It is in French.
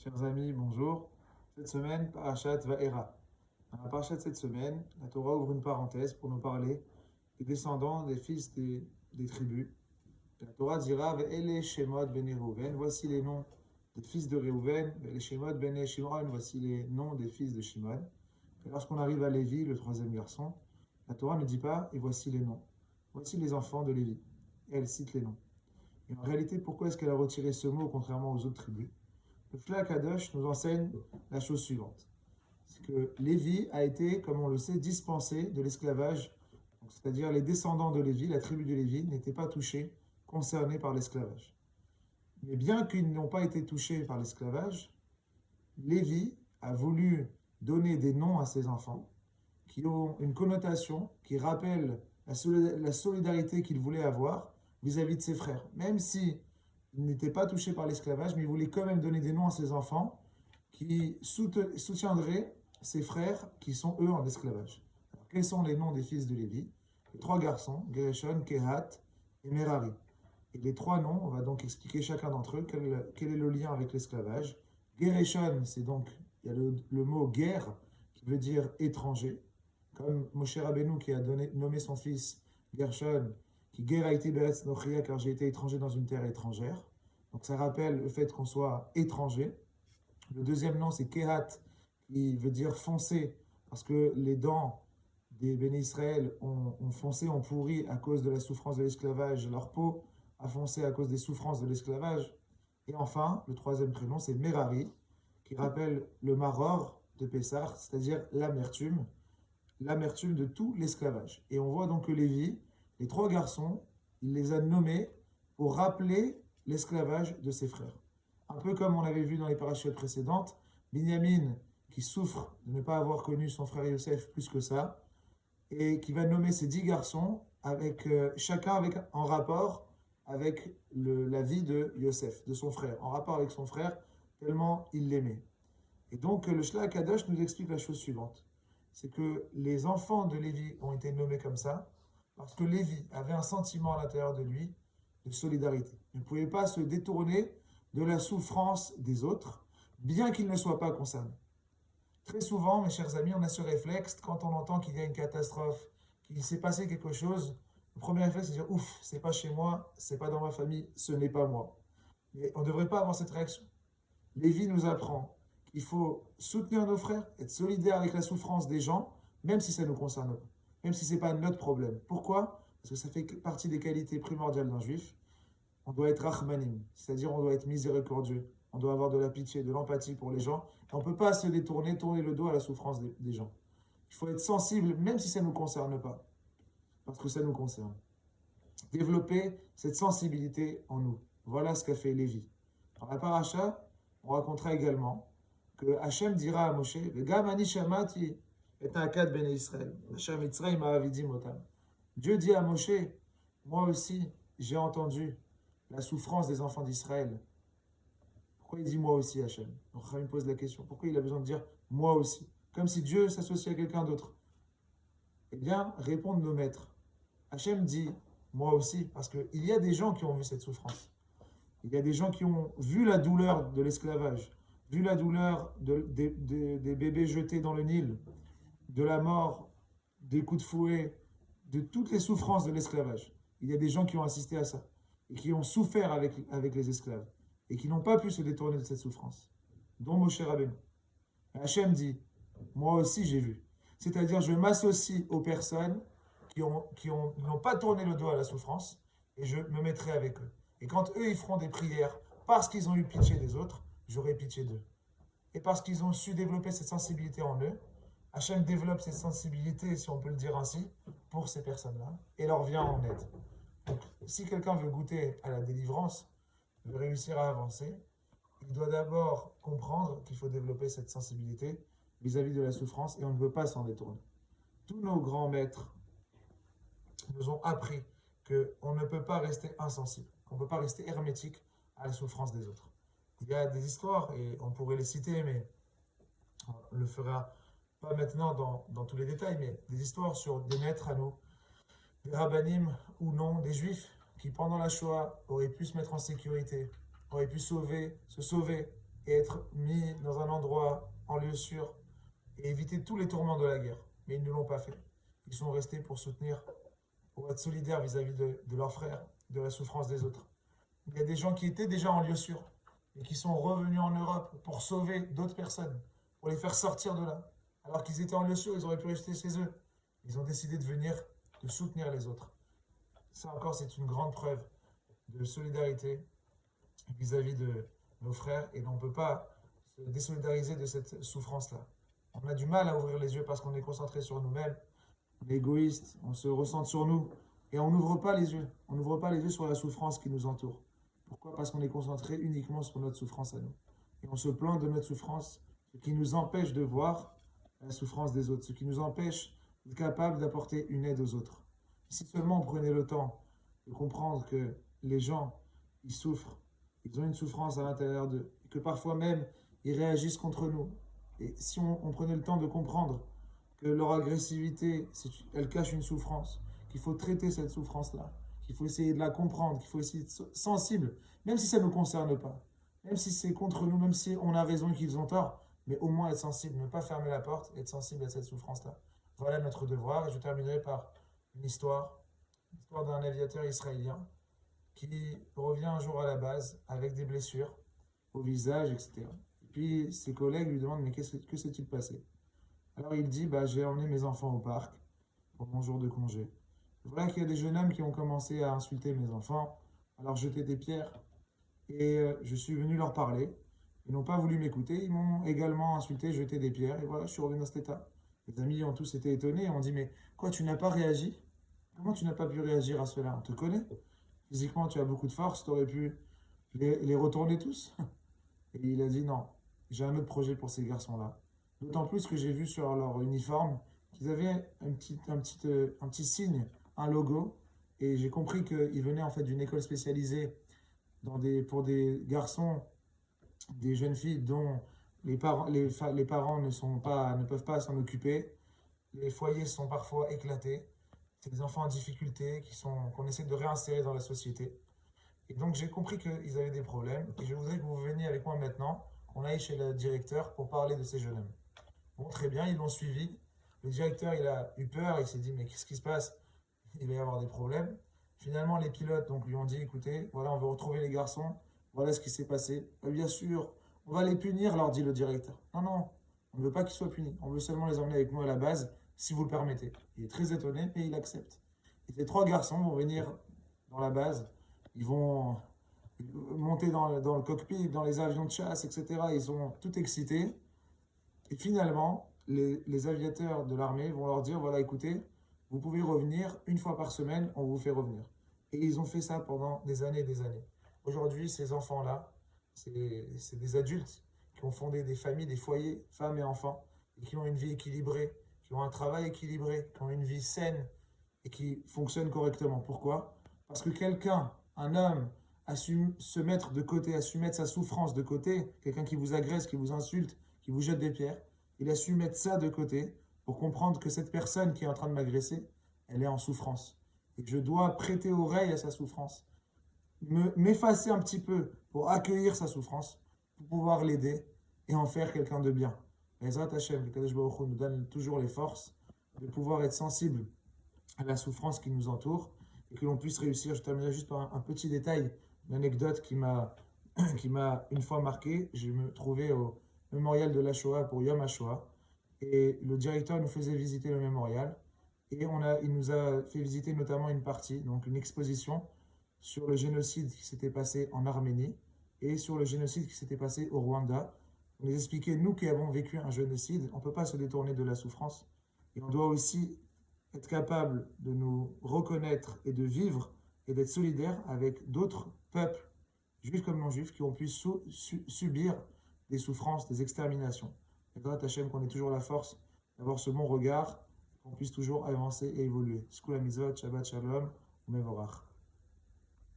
Chers amis, bonjour. Cette semaine, Parashat Va'era. Dans la Parashat de cette semaine, la Torah ouvre une parenthèse pour nous parler des descendants des fils des tribus. La Torah dira Ve'ele Shemot Bene Reuven, voici les noms des fils de Reuven, Ve'ele Shemot Bene Shimon, voici les noms des fils de Shimon. Et lorsqu'on arrive à Lévi, le troisième garçon, la Torah ne dit pas et voici les noms. Voici les enfants de Lévi. Et elle cite les noms. Et en réalité, pourquoi est-ce qu'elle a retiré ce mot contrairement aux autres tribus? Le Shla Kadosh nous enseigne la chose suivante. C'est que Lévi a été, comme on le sait, dispensé de l'esclavage. C'est-à-dire les descendants de Lévi, la tribu de Lévi, n'étaient pas touchés, concernés par l'esclavage. Mais bien qu'ils n'ont pas été touchés par l'esclavage, Lévi a voulu donner des noms à ses enfants qui ont une connotation qui rappelle la solidarité qu'il voulait avoir vis-à-vis de ses frères. Même si il n'était pas touché par l'esclavage, mais il voulait quand même donner des noms à ses enfants qui soutiendraient ses frères qui sont eux en esclavage. Alors, quels sont les noms des fils de Lévi? Les trois garçons, Gershon, Kehat et Merari. Et les trois noms, on va donc expliquer chacun d'entre eux quel est le lien avec l'esclavage. Gershon, c'est donc, il y a le mot guerre qui veut dire étranger, comme Moshe Rabbeinu qui a nommé son fils Gershon, qui guerre a été Beretz Nochria car j'ai été étranger dans une terre étrangère. Donc ça rappelle le fait qu'on soit étranger. Le deuxième nom c'est Kehat qui veut dire foncé parce que les dents des béné Israël ont foncé, ont pourri à cause de la souffrance de l'esclavage. Leur peau a foncé à cause des souffrances de l'esclavage. Et enfin, le troisième prénom c'est Merari qui rappelle le maror de Pessah, c'est-à-dire l'amertume de tout l'esclavage. Et on voit donc que Lévi, les trois garçons, il les a nommés pour rappeler l'esclavage de ses frères. Un peu comme on avait vu dans les parachutes précédentes, Binyamin, qui souffre de ne pas avoir connu son frère Yosef plus que ça, et qui va nommer ces 10 garçons, avec, chacun en rapport avec la vie de Yosef, de son frère, en rapport avec son frère, tellement il l'aimait. Et donc le Shla Kadosh nous explique la chose suivante. C'est que les enfants de Lévi ont été nommés comme ça parce que Lévi avait un sentiment à l'intérieur de lui de solidarité. Il ne pouvait pas se détourner de la souffrance des autres, bien qu'il ne soit pas concerné. Très souvent, mes chers amis, on a ce réflexe quand on entend qu'il y a une catastrophe, qu'il s'est passé quelque chose. Le premier réflexe, c'est de dire ouf, c'est pas chez moi, c'est pas dans ma famille, ce n'est pas moi. Mais on ne devrait pas avoir cette réaction. Lévi nous apprend qu'il faut soutenir nos frères, être solidaire avec la souffrance des gens, même si ça ne nous concerne pas, même si ce n'est pas notre problème. Pourquoi? Parce que ça fait partie des qualités primordiales d'un juif. On doit être rachmanim, c'est-à-dire on doit être miséricordieux, on doit avoir de la pitié, de l'empathie pour les gens, et on ne peut pas se détourner, tourner le dos à la souffrance des gens. Il faut être sensible, même si ça ne nous concerne pas, parce que ça nous concerne. Développer cette sensibilité en nous. Voilà ce qu'a fait Lévi. Dans la paracha, on racontera également que Hachem dira à Moshe, Vegam ani shamati et akad bene Israël. Hachem Mitzrayim ha'avidim otam. Dieu dit à Moshe, moi aussi, j'ai entendu la souffrance des enfants d'Israël. Pourquoi il dit moi aussi, Hachem? Donc Hachem pose la question, pourquoi il a besoin de dire moi aussi? Comme si Dieu s'associait à quelqu'un d'autre. Eh bien, répondent nos maîtres. Hachem dit moi aussi, parce qu'il y a des gens qui ont vu cette souffrance. Il y a des gens qui ont vu la douleur de l'esclavage, vu la douleur des bébés jetés dans le Nil, de la mort, des coups de fouet, de toutes les souffrances de l'esclavage. Il y a des gens qui ont assisté à ça et qui ont souffert avec les esclaves et qui n'ont pas pu se détourner de cette souffrance, dont Moshe Rabbeinu. Hachem dit, moi aussi j'ai vu. C'est-à-dire, je m'associe aux personnes n'ont pas tourné le dos à la souffrance et je me mettrai avec eux. Et quand eux, ils feront des prières parce qu'ils ont eu pitié des autres, j'aurai pitié d'eux. Et parce qu'ils ont su développer cette sensibilité en eux, Hachem développe cette sensibilité, si on peut le dire ainsi, pour ces personnes-là et leur vient en aide. Donc, si quelqu'un veut goûter à la délivrance, veut réussir à avancer, il doit d'abord comprendre qu'il faut développer cette sensibilité vis-à-vis de la souffrance et on ne peut pas s'en détourner. Tous nos grands maîtres nous ont appris qu'on ne peut pas rester insensible, qu'on ne peut pas rester hermétique à la souffrance des autres. Il y a des histoires, et on pourrait les citer, mais on ne le fera pas maintenant dans tous les détails, mais des histoires sur des maîtres à nous, des rabbinim ou non, des juifs qui pendant la Shoah auraient pu se mettre en sécurité, auraient pu se sauver, et être mis dans un endroit en lieu sûr et éviter tous les tourments de la guerre. Mais ils ne l'ont pas fait. Ils sont restés pour soutenir, pour être solidaires vis-à-vis de leurs frères, de la souffrance des autres. Il y a des gens qui étaient déjà en lieu sûr et qui sont revenus en Europe pour sauver d'autres personnes, pour les faire sortir de là. Alors qu'ils étaient en lieu sûr, ils auraient pu rester chez eux. Ils ont décidé de venir, de soutenir les autres. Ça encore, c'est une grande preuve de solidarité vis-à-vis de nos frères et on ne peut pas se désolidariser de cette souffrance-là. On a du mal à ouvrir les yeux parce qu'on est concentré sur nous-mêmes, on est égoïste, on se ressent sur nous et on n'ouvre pas les yeux. On n'ouvre pas les yeux sur la souffrance qui nous entoure. Pourquoi? Parce qu'on est concentré uniquement sur notre souffrance à nous. Et on se plaint de notre souffrance, ce qui nous empêche de voir la souffrance des autres, ce qui nous empêche d'être capable d'apporter une aide aux autres. Si seulement on prenait le temps de comprendre que les gens, ils souffrent, ils ont une souffrance à l'intérieur d'eux, et que parfois même, ils réagissent contre nous. Et si on prenait le temps de comprendre que leur agressivité, elle cache une souffrance, qu'il faut traiter cette souffrance-là, qu'il faut essayer de la comprendre, qu'il faut essayer d'être sensible, même si ça ne nous concerne pas, même si c'est contre nous, même si on a raison et qu'ils ont tort, mais au moins être sensible, ne pas fermer la porte, être sensible à cette souffrance-là. Voilà notre devoir, et je terminerai par une histoire, l'histoire d'un aviateur israélien qui revient un jour à la base avec des blessures au visage, etc. Et puis ses collègues lui demandent, mais que s'est-il passé? Alors il dit, bah, j'ai emmené mes enfants au parc pour mon jour de congé. Voilà qu'il y a des jeunes hommes qui ont commencé à insulter mes enfants, à leur jeter des pierres. Et je suis venu leur parler. Ils n'ont pas voulu m'écouter. Ils m'ont également insulté, jeté des pierres. Et voilà, je suis revenu dans cet état. Les amis ont tous été étonnés. On dit, mais quoi, tu n'as pas réagi? Comment tu n'as pas pu réagir à cela? On te connaît. Physiquement, tu as beaucoup de force. Tu aurais pu les retourner tous. Et il a dit, non, j'ai un autre projet pour ces garçons-là. D'autant plus que j'ai vu sur leur uniforme qu'ils avaient un petit signe, un logo. Et j'ai compris qu'ils venaient en fait d'une école spécialisée pour des garçons, des jeunes filles dont les parents ne peuvent pas s'en occuper. Les foyers sont parfois éclatés. C'est des enfants en difficulté qu'on essaie de réinsérer dans la société. Et donc j'ai compris qu'ils avaient des problèmes. Et je voudrais que vous veniez avec moi maintenant, qu'on aille chez le directeur pour parler de ces jeunes hommes. Bon, très bien, ils l'ont suivi. Le directeur, il a eu peur, il s'est dit, mais qu'est-ce qui se passe? Il va y avoir des problèmes. Finalement, les pilotes donc, lui ont dit, écoutez, voilà, on veut retrouver les garçons, voilà ce qui s'est passé. Bien sûr, on va les punir, leur dit le directeur. Non, non, on ne veut pas qu'ils soient punis. On veut seulement les emmener avec nous à la base, si vous le permettez. Il est très étonné, mais il accepte. Et ces trois garçons vont venir dans la base. Ils vont monter dans le cockpit, dans les avions de chasse, etc. Ils sont tout excités. Et finalement, les aviateurs de l'armée vont leur dire, voilà, écoutez, vous pouvez revenir une fois par semaine, on vous fait revenir. Et ils ont fait ça pendant des années et des années. Aujourd'hui, ces enfants-là, c'est des adultes qui ont fondé des familles, des foyers, femmes et enfants, et qui ont une vie équilibrée, qui ont un travail équilibré, qui ont une vie saine et qui fonctionnent correctement. Pourquoi? Parce que quelqu'un, un homme, a su se mettre de côté, a su mettre sa souffrance de côté, quelqu'un qui vous agresse, qui vous insulte, qui vous jette des pierres, il a su mettre ça de côté pour comprendre que cette personne qui est en train de m'agresser, elle est en souffrance. Et je dois prêter oreille à sa souffrance, m'effacer un petit peu pour accueillir sa souffrance, pour pouvoir l'aider et en faire quelqu'un de bien. Ezrat Hashem, que Kadosh Baruch Hu nous donne toujours les forces de pouvoir être sensible à la souffrance qui nous entoure et que l'on puisse réussir. Je terminerai juste par un petit détail, une anecdote qui m'a une fois marqué. Je me trouvais au mémorial de la Shoah pour Yom HaShoah et le directeur nous faisait visiter le mémorial et il nous a fait visiter notamment une partie, donc une exposition sur le génocide qui s'était passé en Arménie et sur le génocide qui s'était passé au Rwanda. On nous expliquait, nous qui avons vécu un génocide, on ne peut pas se détourner de la souffrance et on doit aussi être capable de nous reconnaître et de vivre et d'être solidaires avec d'autres peuples, juifs comme non-juifs, qui ont pu subir des souffrances, des exterminations. Et grâce à Hachem qu'on ait toujours la force d'avoir ce bon regard, qu'on puisse toujours avancer et évoluer. Skula Mizot, Shabbat Shalom, Mevorach.